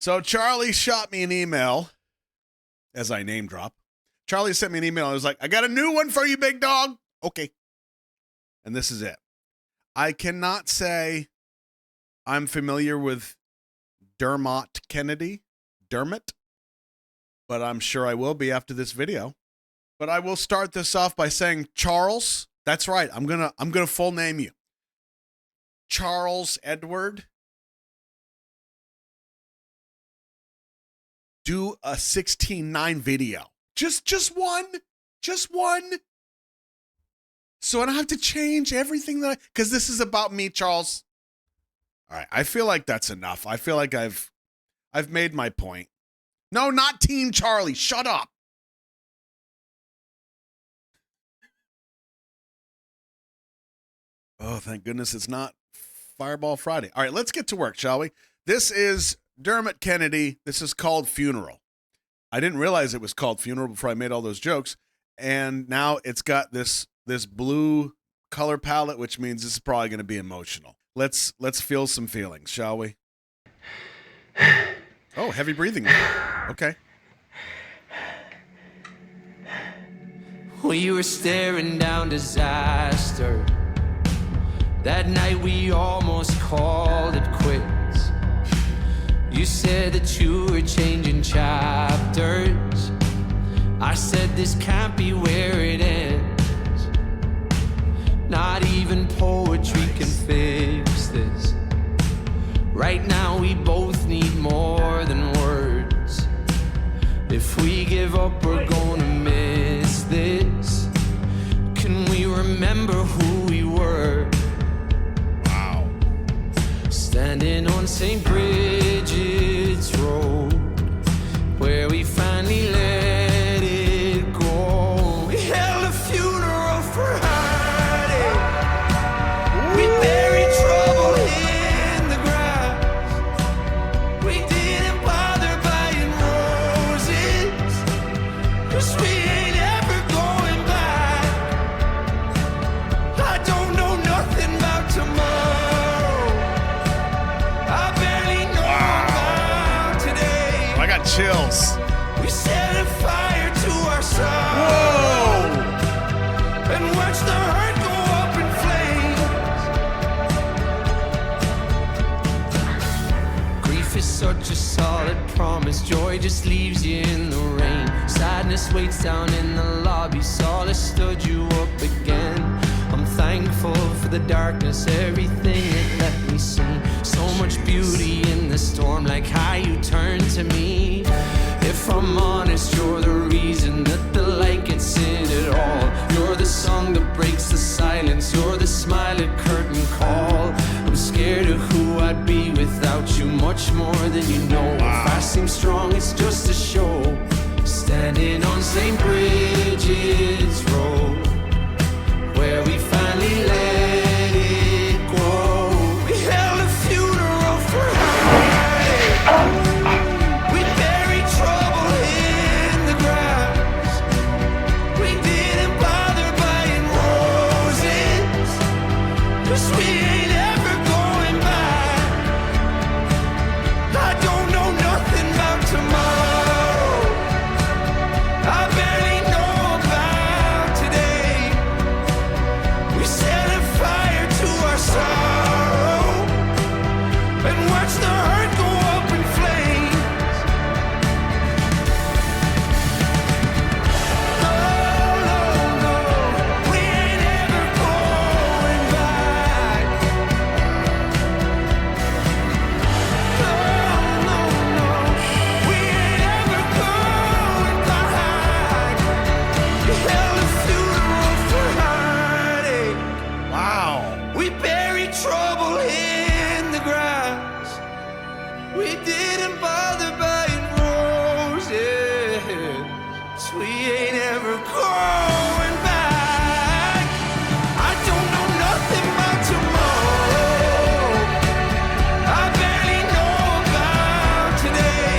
So Charlie shot me an email as I name drop. Charlie sent me an email. I was like, I got a new one for you, big dog. Okay. And this is it. I cannot say I'm familiar with Dermot, but I'm sure I will be after this video. But I will start this off by saying, Charles, that's right. I'm gonna full name you. Charles Edward. Do a 16:9 video. Just one. So I don't have to change everything because this is about me, Charles. All right, I feel like that's enough. I feel like I've made my point. No, not Team Charlie. Shut up. Oh, thank goodness it's not Fireball Friday. All right, let's get to work, shall we? This is Dermot Kennedy. This is called Funeral. I didn't realize it was called Funeral before I made all those jokes. And now it's got this blue color palette, which means this is probably going to be emotional. Let's feel some feelings, shall we? Oh, heavy breathing. Okay. We were staring down disaster. That night we almost called it quits. You said that you were changing chapters. I said this can't be where it ends. Not even poetry can fix this. Right now we both need more than words. If we give up, we're gonna miss this. Can we remember who we were? Wow. Standing on St. Bridget's Road, where we finally let it go. We held a funeral for heartache. We buried trouble in the grass. We didn't bother buying roses, 'cause we ain't ever going back. I don't know nothing about tomorrow. I barely know about today. I got chills. We set a fire to our sorrow. Whoa! And watch the hurt go up in flames. Grief is such a solid promise. Joy just leaves you in the rain. Sadness waits down in the lobby. Solace stood you up again. I'm thankful for the darkness, everything it let me see. So much beauty in the storm, like how you turn to me. If I'm honest, you're the reason that the light gets in at all. You're the song that breaks the silence. You're the smile at curtain call. I'm scared of who I'd be without you, much more than you know. If I seem strong, it's just a show. Standing on St. Bridget's Road, where we finally let it go. We held a funeral for heartache. We buried trouble in the grass. We didn't bother buying roses, 'cause we ain't ever going back. I don't know nothing about tomorrow. I barely know about today. We set a fire to our sorrow and watch the hurt go up in flames. Oh, no, no, we ain't ever going back. No, no, no, we ain't ever going back. We held a funeral for heartache. Wow. We buried trouble in the grass. We didn't bother buying roses. So we ain't ever going back. I don't know nothing about tomorrow. I barely know about today.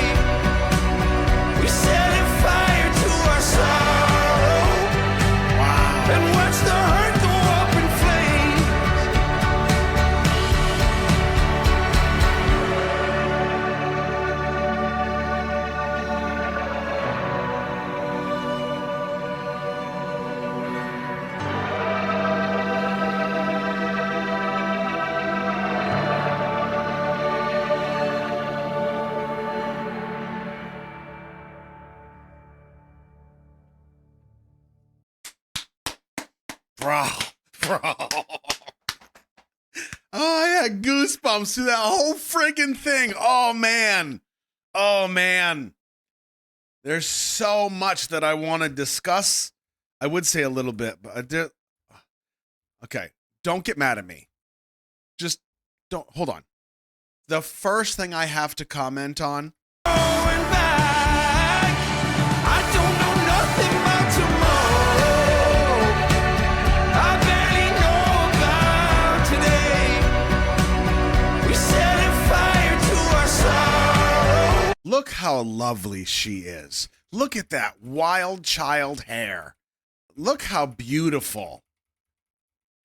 We set a fire to our sorrow. Wow. And watch the hurt go up in flames. Bro. Oh, I had goosebumps through that whole freaking thing. Oh, man. Oh, man. There's so much that I want to discuss. I would say a little bit, but I did. Okay. Don't get mad at me. Just don't. Hold on. The first thing I have to comment on. Going back, I don't know nothing about tomorrow. I barely know about today. We set fire to our sorrow. Look how lovely she is. Look at that wild child hair. Look how beautiful.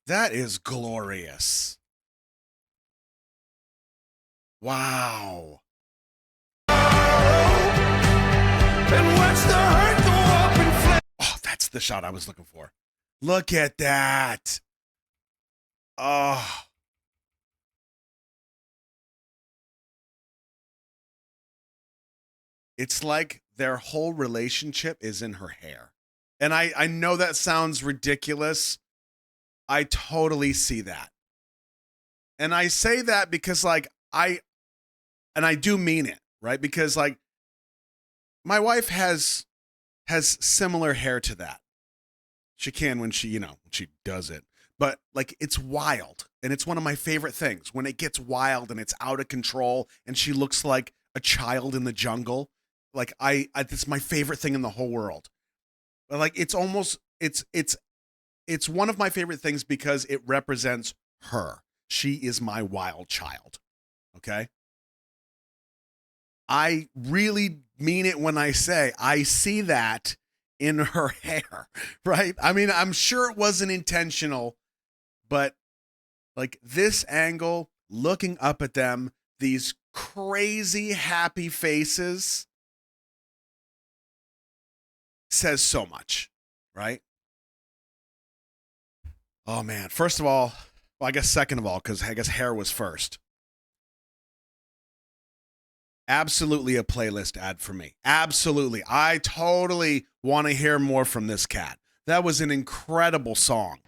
That is glorious. Wow. And watch the hurt go up in flames. Oh, that's the shot I was looking for. Look at that. Oh. It's like their whole relationship is in her hair. And I know that sounds ridiculous. I totally see that. And I say that because like I do mean it, right? Because like my wife has similar hair to that. She can when she does it. But like it's wild, and it's one of my favorite things when it gets wild and it's out of control and she looks like a child in the jungle. Like it's my favorite thing in the whole world. But like it's one of my favorite things because it represents her. She is my wild child. Okay? I really mean it when I say I see that in her hair, right? I mean, I'm sure it wasn't intentional, but like this angle, looking up at them, these crazy happy faces says so much, right? Oh man, first of all, well, I guess second of all, because I guess hair was first. Absolutely a playlist ad for me. Absolutely. I totally want to hear more from this cat. That was an incredible song.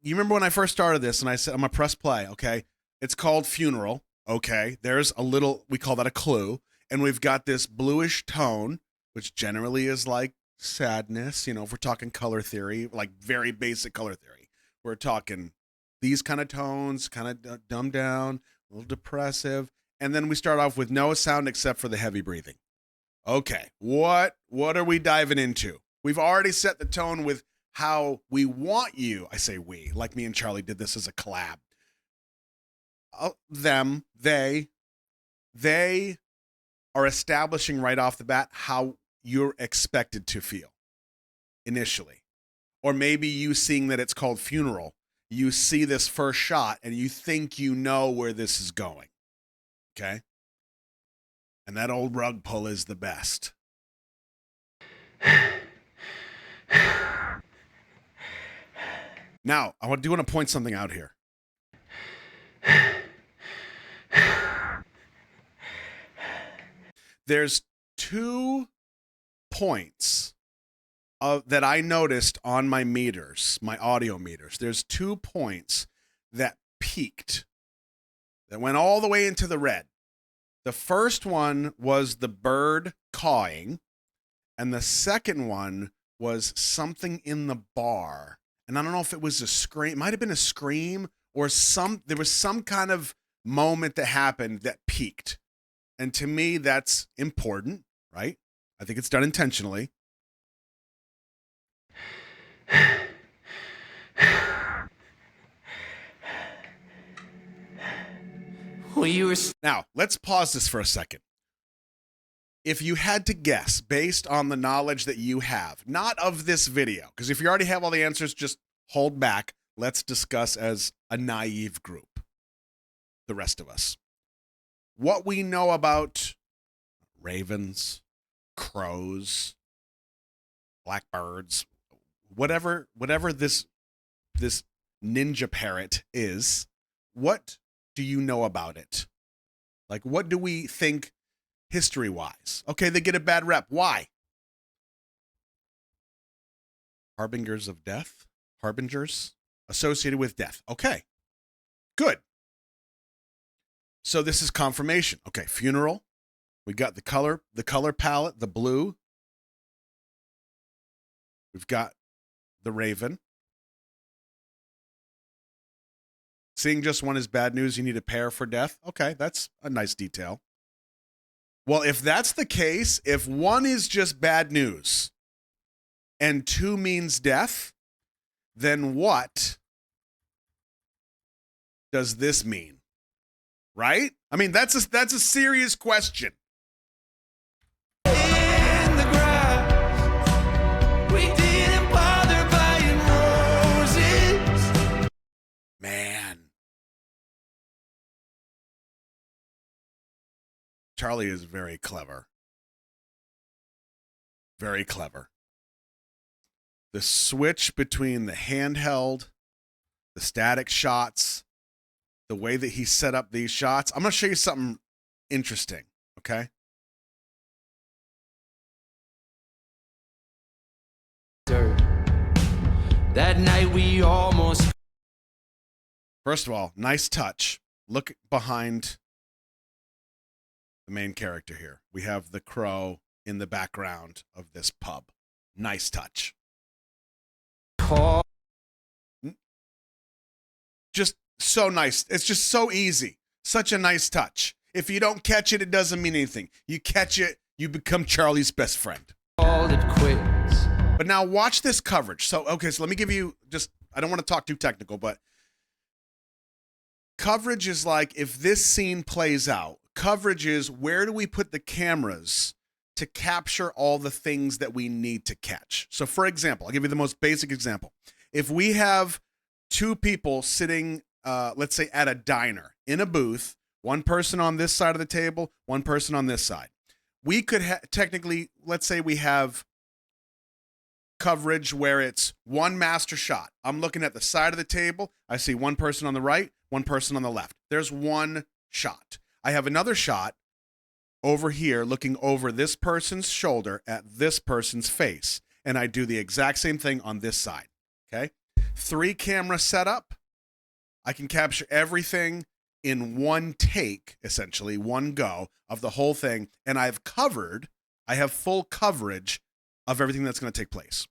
You remember when I first started this and I said, I'm going to press play, okay? It's called Funeral, okay? There's a little, we call that a clue. And we've got this bluish tone, which generally is like sadness, if we're talking color theory, like very basic color theory. We're talking these kind of tones, kind of dumbed down, a little depressive. And then we start off with no sound except for the heavy breathing. Okay, what are we diving into? We've already set the tone with how we want you. I say we, like me and Charlie did this as a collab. They are establishing right off the bat how you're expected to feel initially. Or maybe you seeing that it's called Funeral. You see this first shot and you think you know where this is going. Okay? And that old rug pull is the best. Now, I do want to point something out here. There's 2 points that I noticed on my meters, my audio meters. There's 2 points that peaked, that went all the way into the red. The first one was the bird cawing, and the second one was something in the bar. And I don't know if it was a scream. It might have been a scream or there was some kind of moment that happened that peaked. And to me, that's important, right? I think it's done intentionally. Now, let's pause this for a second. If you had to guess based on the knowledge that you have, not of this video, because if you already have all the answers, just hold back. Let's discuss as a naive group, the rest of us. What we know about ravens, crows, blackbirds, whatever this ninja parrot is, what do you know about it? Like, what do we think history-wise? Okay, they get a bad rep. Why? Harbingers of death? Harbingers associated with death. Okay, good. So this is confirmation. Okay, funeral. We got the color palette, the blue. We've got the raven. Seeing just one is bad news, you need a pair for death. Okay, that's a nice detail. Well, if that's the case, if one is just bad news and two means death, then what does this mean? Right? I mean, that's a serious question. In the grass, we didn't bother buying roses. Man. Charlie is very clever. Very clever. The switch between the handheld, the static shots, the way that he set up these shots. I'm going to show you something interesting, okay? That night we almost. First of all, nice touch. Look behind the main character here. We have the crow in the background of this pub. Nice touch. Just so nice. It's just so easy. Such a nice touch. If you don't catch it, it doesn't mean anything. You catch it, you become Charlie's best friend. Called it quits. But now watch this coverage. So let me give you I don't want to talk too technical, but coverage is like if this scene plays out, coverage is where do we put the cameras to capture all the things that we need to catch. So for example, I'll give you the most basic example. If we have two people sitting, let's say at a diner in a booth, one person on this side of the table, one person on this side. We could technically, let's say we have coverage where it's one master shot. I'm looking at the side of the table. I see one person on the right, one person on the left. There's one shot. I have another shot over here looking over this person's shoulder at this person's face. And I do the exact same thing on this side. Okay. 3 camera setup. I can capture everything in one take, essentially one go of the whole thing. And I have full coverage of everything that's going to take place.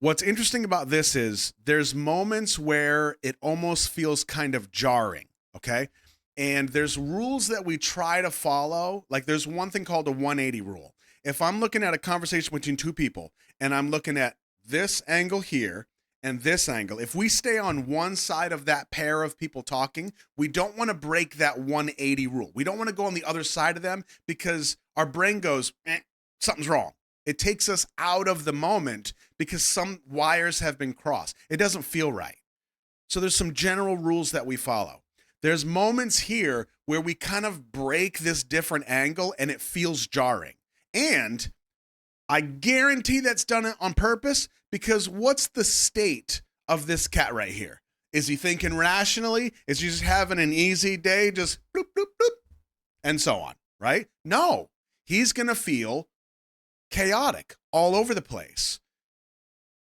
What's interesting about this is there's moments where it almost feels kind of jarring, okay? And there's rules that we try to follow. Like there's one thing called a 180 rule. If I'm looking at a conversation between two people and I'm looking at this angle here and this angle, if we stay on one side of that pair of people talking, we don't want to break that 180 rule. We don't want to go on the other side of them because our brain goes, something's wrong. It takes us out of the moment because some wires have been crossed. It doesn't feel right. So there's some general rules that we follow. There's moments here where we kind of break this different angle and it feels jarring. And I guarantee that's done it on purpose because what's the state of this cat right here? Is he thinking rationally? Is he just having an easy day? Just bloop, bloop, bloop, and so on, right? No, he's going to feel chaotic all over the place.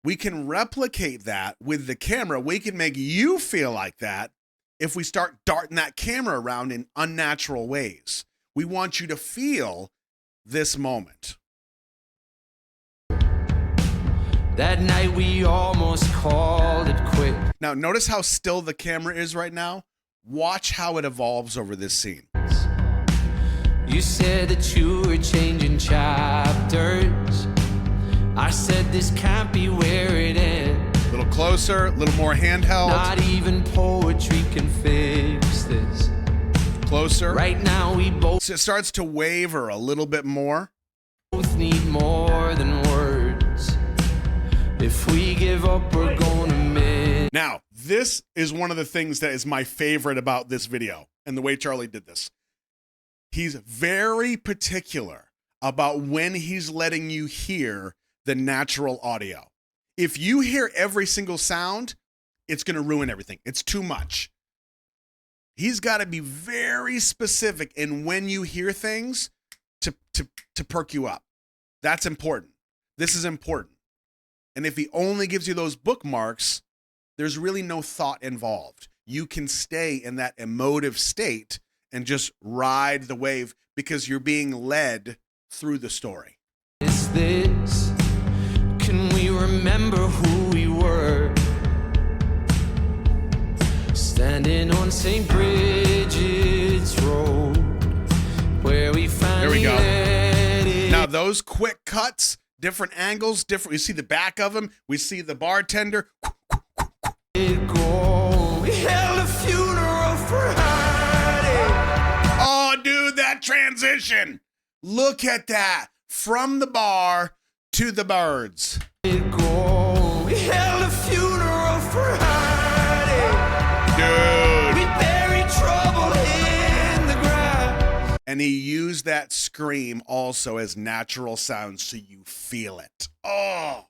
We can replicate that with the camera. We can make you feel like that if we start darting that camera around in unnatural ways. We want you to feel this moment. That night we almost called it quit. Now, notice how still the camera is right now. Watch how it evolves over this scene. You said that you were changing chapters. I said this can't be where it ends. A little closer, a little more handheld. Not even poetry can fix this. Closer. Right now we both So it starts to waver a little bit more. need more than words. If we give up, we're gonna miss. Now, this is one of the things that is my favorite about this video and the way Charlie did this. He's very particular about when he's letting you hear the natural audio. If you hear every single sound, it's going to ruin everything. It's too much. He's got to be very specific in when you hear things to perk you up. That's important. This is important. And if he only gives you those bookmarks, there's really no thought involved. You can stay in that emotive state and just ride the wave because you're being led through the story. Is this? Can we remember who we were? Standing on St. Bridget's Road, where we finally Here we go. let it Now those quick cuts, different angles, different. We see the back of him. We see the bartender. go. We held a funeral for Heidi. Oh, dude, that transition. Look at that. From the bar to the birds. Go. We held a funeral for Heidi. Dude. We buried trouble in the ground. And he used that scream also as natural sound so you feel it. Oh.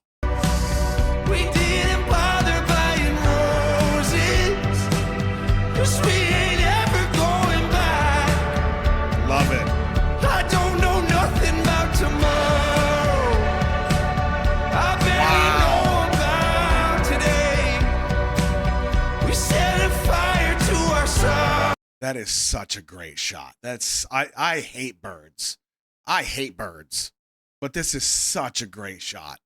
We didn't bother buying roses, 'cause we ain't ever going back. Love it. I don't know nothing about tomorrow. I barely know about today. We set a fire to our soul. That is such a great shot. I hate birds. I hate birds. But this is such a great shot.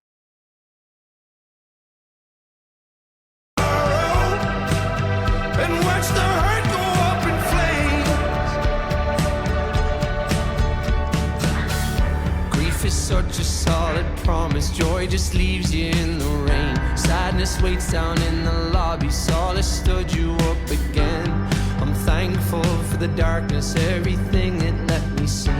And watch the hurt go up in flames. Grief is such a solid promise. Joy just leaves you in the rain. Sadness waits down in the lobby. Solace stood you up again. I'm thankful for the darkness, everything it let me see.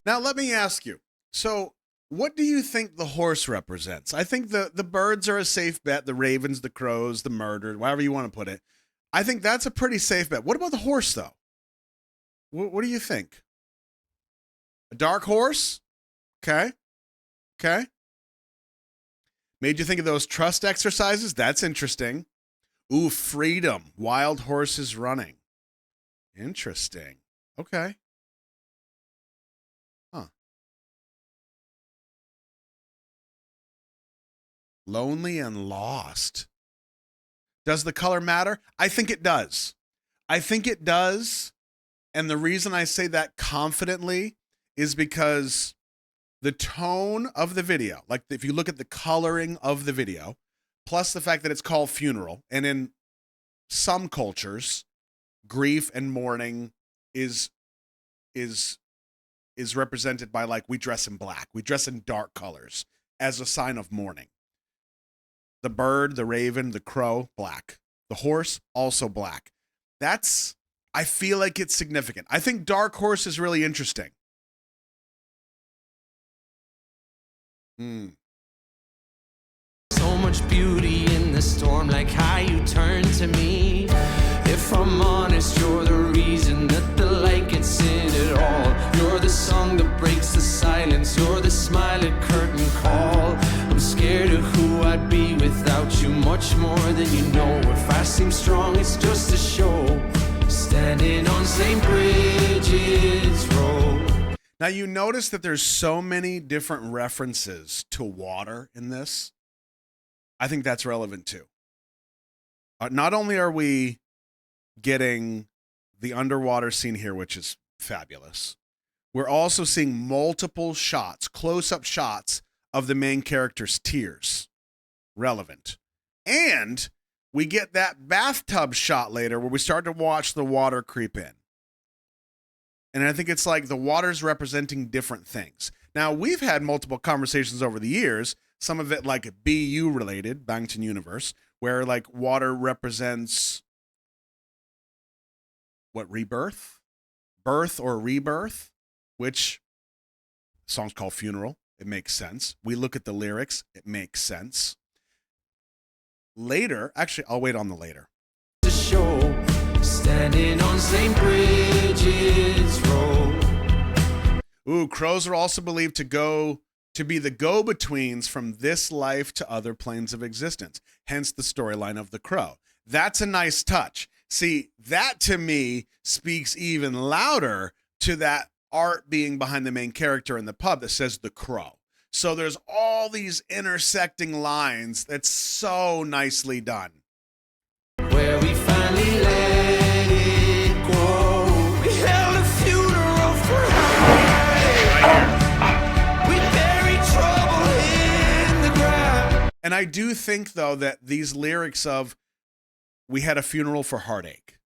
Now, let me ask you. So, what do you think the horse represents? I think the birds are a safe bet. The ravens, the crows, the murdered, whatever you want to put it. I think that's a pretty safe bet. What about the horse, though? What do you think? A dark horse? Okay. Okay. Made you think of those trust exercises? That's interesting. Ooh, freedom. Wild horses running. Interesting. Okay. Huh. Lonely and lost. Does the color matter? I think it does. I think it does. And the reason I say that confidently is because the tone of the video, like if you look at the coloring of the video, plus the fact that it's called funeral, and in some cultures, grief and mourning is represented by, like, we dress in black, we dress in dark colors as a sign of mourning. The bird, the raven, the crow, black. The horse, also black. I feel like it's significant. I think dark horse is really interesting. So much beauty in the storm, like how you turn to me. If I'm honest, you're the reason that the light gets in at all. You're the song that breaks the silence. You're the smile at curtain call. I'm scared of who I'd be without you, much more than you know. If I seem strong, it's just a show. Standing on St. Bridget's Road. Now, you notice that there's so many different references to water in this. I think that's relevant too. Not only are we getting the underwater scene here, which is fabulous, we're also seeing multiple shots, close-up shots of the main character's tears. Relevant. And we get that bathtub shot later where we start to watch the water creep in. And I think it's like the water's representing different things. Now, we've had multiple conversations over the years, some of it like BU related, Bangtan Universe, where like water represents what, rebirth? Birth or rebirth, which the song's called Funeral. It makes sense. We look at the lyrics, it makes sense. Later, actually, I'll wait on the later. The show, standing on St. Bridget's Road. Ooh, crows are also believed to be the go-betweens from this life to other planes of existence. Hence the storyline of the crow. That's a nice touch. See, that to me speaks even louder to that art being behind the main character in the pub that says the crow. So there's all these intersecting lines that's so nicely done. Where we finally let it go. We held a funeral for her. We buried trouble in the ground. And I do think, though, that these lyrics of "we had a funeral for heartache,"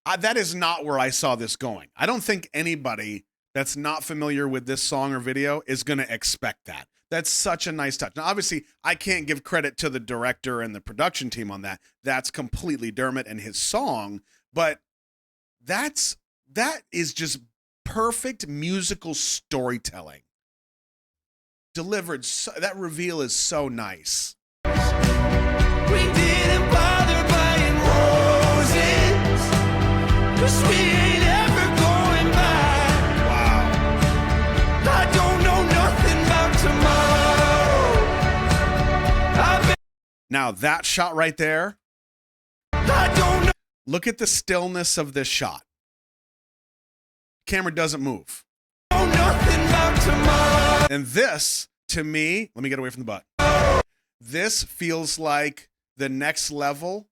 that is not where I saw this going. I don't think anybody that's not familiar with this song or video is going to expect that. That's such a nice touch. Now, obviously, I can't give credit to the director and the production team on that. That's completely Dermot and his song. But that is just perfect musical storytelling. Delivered. That reveal is so nice. We didn't bother buying roses, 'cause we ain't ever going back. Wow. I don't know nothing about tomorrow. Now, that shot right there, I don't know. look at the stillness of this shot. Camera doesn't move. Nothing about tomorrow. And this, to me, let me get away from the butt. This feels like the next level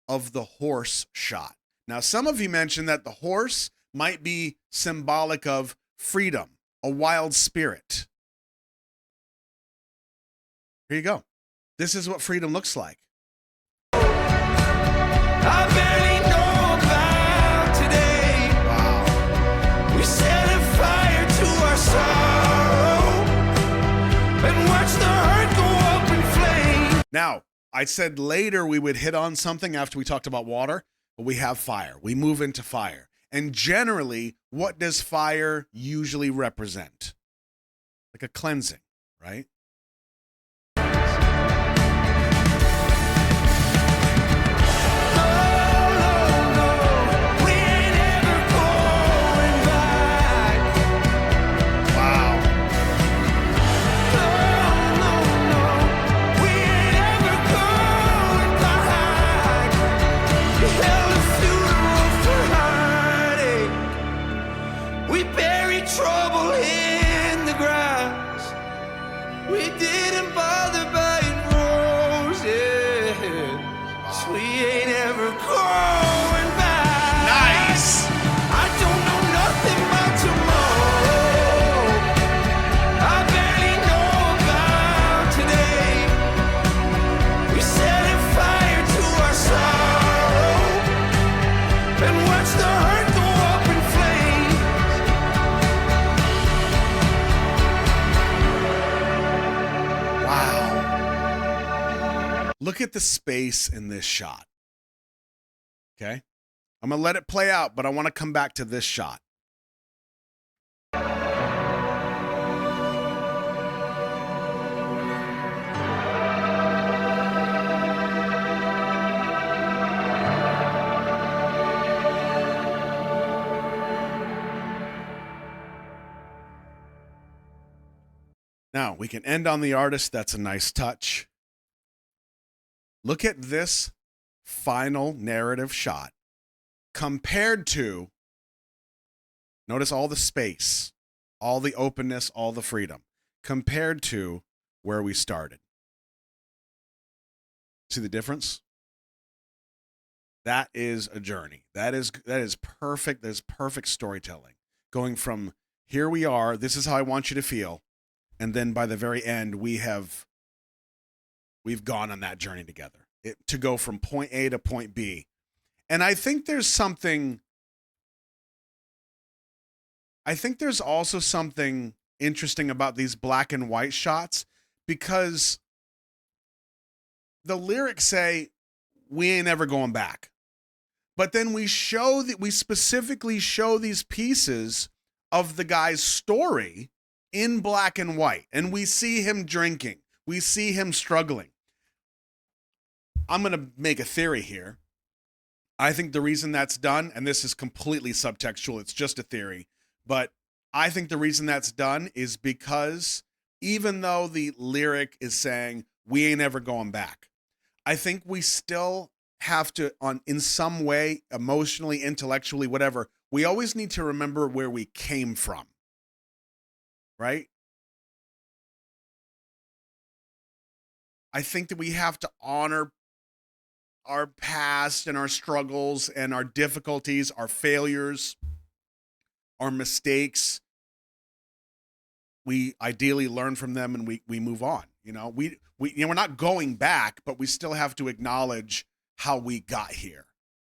of the horse shot. Now, some of you mentioned that the horse might be symbolic of freedom, a wild spirit. Here you go. This is what freedom looks like. I barely know about today. Wow. We set a fire to our sorrow and watch the hurt go up in flames. Now, I said later we would hit on something after we talked about water, but we have fire. We move into fire. And generally, what does fire usually represent? Like a cleansing, right? Trouble in the grass. We didn't bother buying roses. So we ain't ever going back. Nice. I don't know nothing about tomorrow. I barely know about today. We set a fire to our sorrow and watch the hurt go up in flames. Wow. Look at the space in this shot. Okay? I'm going to let it play out, but I want to come back to this shot. Now, we can end on the artist. That's a nice touch. Look at this final narrative shot compared to, notice all the space, all the openness, all the freedom, compared to where we started. See the difference? That is a journey. That is perfect. That is perfect storytelling. Going from here we are, this is how I want you to feel, and then by the very end, we've gone on that journey together to go from point A to point B. And I think there's also something interesting about these black and white shots, because the lyrics say, we ain't ever going back. But then we specifically show these pieces of the guy's story in black and white, and we see him drinking. We see him struggling. I'm going to make a theory here. I think the reason that's done, and this is completely subtextual, it's just a theory, but I think the reason that's done is because even though the lyric is saying, we ain't ever going back, I think we still have to, in some way, emotionally, intellectually, whatever, we always need to remember where we came from. Right? I think that we have to honor our past and our struggles and our difficulties, our failures, our mistakes. We ideally learn from them and we move on. We're not going back, but we still have to acknowledge how we got here.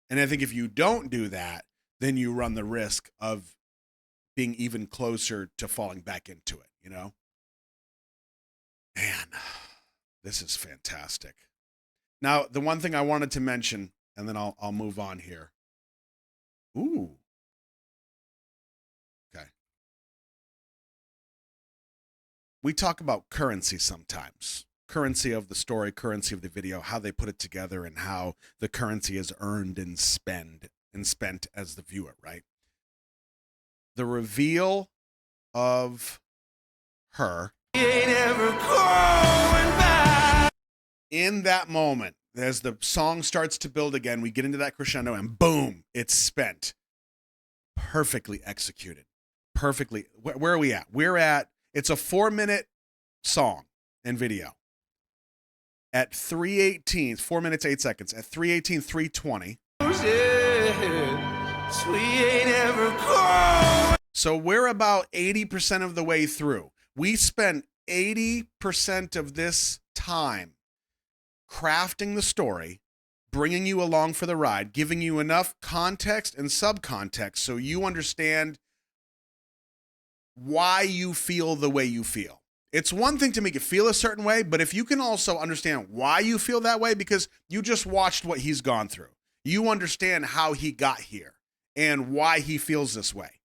And I think if you don't do that, then you run the risk of being even closer to falling back into it, Man, this is fantastic. Now, the one thing I wanted to mention, and then I'll move on here. Ooh. Okay. We talk about currency sometimes. Currency of the story, currency of the video, how they put it together, and how the currency is earned and spent as the viewer, right? The reveal of her in that moment, as the song starts to build again, we get into that crescendo and boom, it's spent. Perfectly executed. Perfectly. Where are we at? It's a 4-minute song and video. At 3:18, 4 minutes, 8 seconds. At 3:18, 3:20. So we're about 80% of the way through. We spent 80% of this time crafting the story, bringing you along for the ride, giving you enough context and subcontext so you understand why you feel the way you feel. It's one thing to make you feel a certain way, but if you can also understand why you feel that way, because you just watched what he's gone through, you understand how he got here and why he feels this way.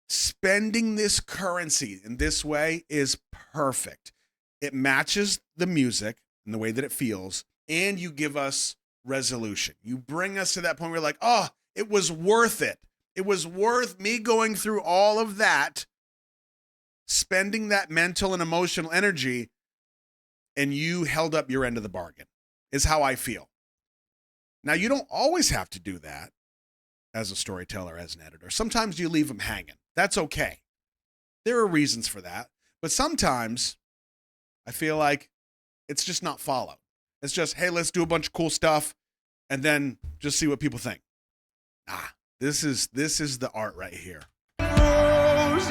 Spending this currency in this way is perfect. It matches the music and the way that it feels, and you give us resolution. You bring us to that point where you're like, oh, it was worth it. It was worth me going through all of that, spending that mental and emotional energy, and you held up your end of the bargain, is how I feel. Now, you don't always have to do that as a storyteller, as an editor. Sometimes you leave them hanging. That's okay. There are reasons for that. But sometimes I feel like it's just not followed. It's just, hey, let's do a bunch of cool stuff and then just see what people think. This is the art right here. Roses,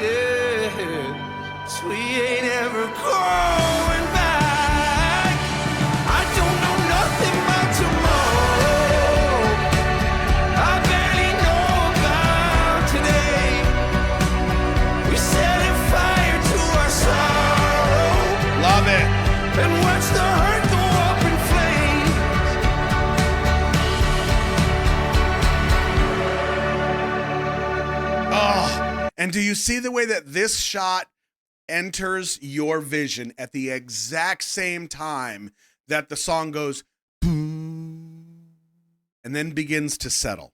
we ain't ever going back. I don't know nothing about tomorrow. I barely know about today. We setting fire to our sorrow. Love it. And watch the hurt go up in flames. Oh, and do you see the way that this shot enters your vision at the exact same time that the song goes boom and then begins to settle?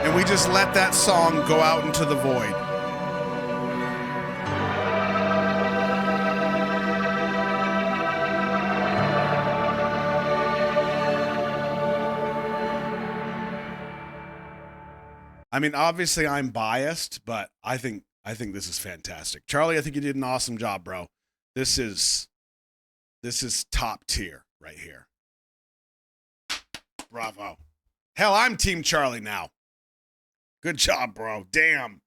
And we just let that song go out into the void. I mean, obviously I'm biased, but I think this is fantastic. Charlie, I think you did an awesome job, bro. This is top tier right here. Bravo. Hell, I'm Team Charlie now. Good job, bro. Damn.